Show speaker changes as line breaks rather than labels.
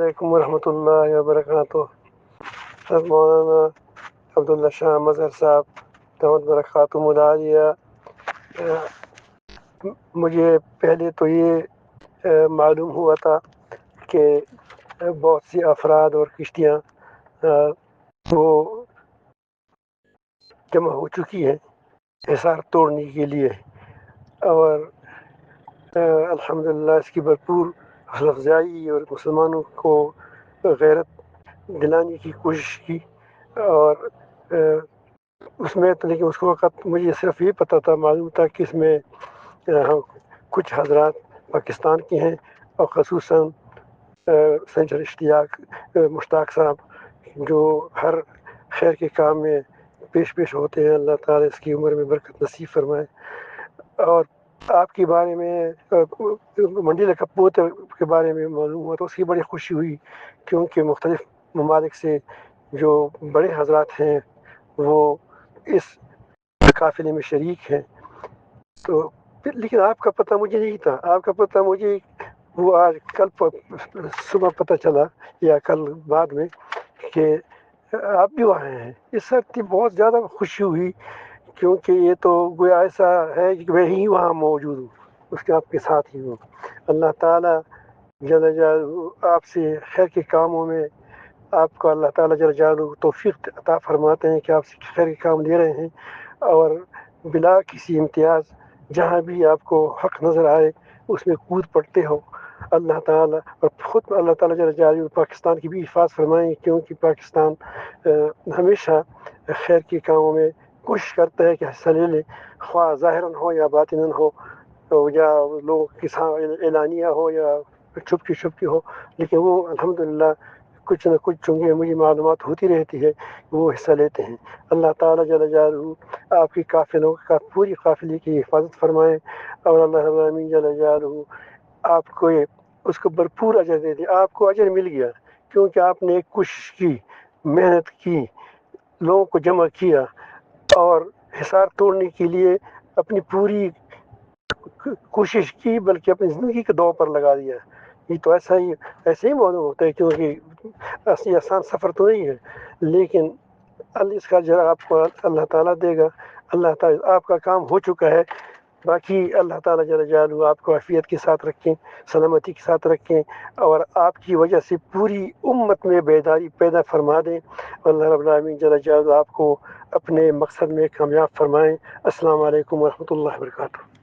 علیکم ورحمۃ اللہ وبرکاتہ۔ حضرت مولانا عبداللہ شاہ مظہر صاحب دامت برکاتہ العالیہ، مجھے پہلے تو یہ معلوم ہوا تھا کہ بہت سی افراد اور کشتیاں وہ جمع ہو چکی ہیں حصار توڑنے کے لیے، اور الحمدللہ اس کی بھرپور حوصلہ افزائی اور مسلمانوں کو غیرت دلانے کی کوشش کی۔ اور اس میں تو لیکن اس وقت مجھے صرف یہ پتہ تھا، معلوم تھا کہ اس میں کچھ حضرات پاکستان کے ہیں، اور خصوصاً سینچر مشتاق صاحب جو ہر خیر کے کام میں پیش ہوتے ہیں۔ اللہ تعالیٰ اس کی عمر میں برکت نصیب فرمائے۔ اور آپ کے بارے میں منڈی کپوت کے بارے میں معلوم ہوا تو اس کی بڑی خوشی ہوئی، کیونکہ مختلف ممالک سے جو بڑے حضرات ہیں وہ اس قافلے میں شریک ہیں۔ تو لیکن آپ کا پتہ مجھے نہیں تھا، آپ کا پتہ مجھے وہ آج کل صبح پتہ چلا یا کل بعد میں کہ آپ بھی وہاں ہیں۔ اس وقت بہت زیادہ خوشی ہوئی، کیونکہ یہ تو گویا ایسا ہے کہ میں ہی وہاں موجود ہوں، اس کے آپ کے ساتھ ہی ہوں۔ اللہ تعالیٰ جل جلالہ آپ سے خیر کے کاموں میں آپ کو اللہ تعالیٰ جل جلالہ توفیق عطا فرماتے ہیں کہ آپ سے خیر کے کام لے رہے ہیں، اور بلا کسی امتیاز جہاں بھی آپ کو حق نظر آئے اس میں کود پڑتے ہو۔ اللہ تعالیٰ اور خود اللہ تعالیٰ جل جلالہ پاکستان کی بھی حفاظت فرمائیں، کیونکہ پاکستان ہمیشہ خیر کے کاموں میں کوشش کرتا ہے کہ حصہ لے لے، خواہ ظاہراً ہو یا باطناً ہو، یا لوگوں کے ساتھ اعلانیہ ہو یا چھپ کی ہو، لیکن وہ الحمدللہ کچھ نہ کچھ چونکہ مجھے معلومات ہوتی رہتی ہے وہ حصہ لیتے ہیں۔ اللہ تعالیٰ جل جلالہ آپ کی قافلوں کا پوری قافلے کی حفاظت فرمائیں، اور اللہ رب العالمین جل جلالہ آپ کو اس کو بھرپور اجر دے دے۔ آپ کو اجر مل گیا، کیونکہ آپ نے ایک کوشش کی، محنت کی، لوگوں کو جمع کیا، اور حصار توڑنے کے لیے اپنی پوری کوشش کی، بلکہ اپنی زندگی کے داؤ پر لگا دیا۔ یہ تو ایسے ہی معلوم ہوتا ہے، کیونکہ ایسی آسان سفر تو نہیں ہے، لیکن اس کا اجر آپ کو اللہ تعالیٰ دے گا۔ اللہ تعالیٰ آپ کا کام ہو چکا ہے، باقی اللہ تعالیٰ جل جلالہ آپ کو عافیت کے ساتھ رکھیں، سلامتی کے ساتھ رکھیں، اور آپ کی وجہ سے پوری امت میں بیداری پیدا فرما دیں۔ اللہ رب العالمین جل جلالہ آپ کو اپنے مقصد میں کامیاب فرمائیں۔ السلام علیکم ورحمۃ اللہ وبرکاتہ۔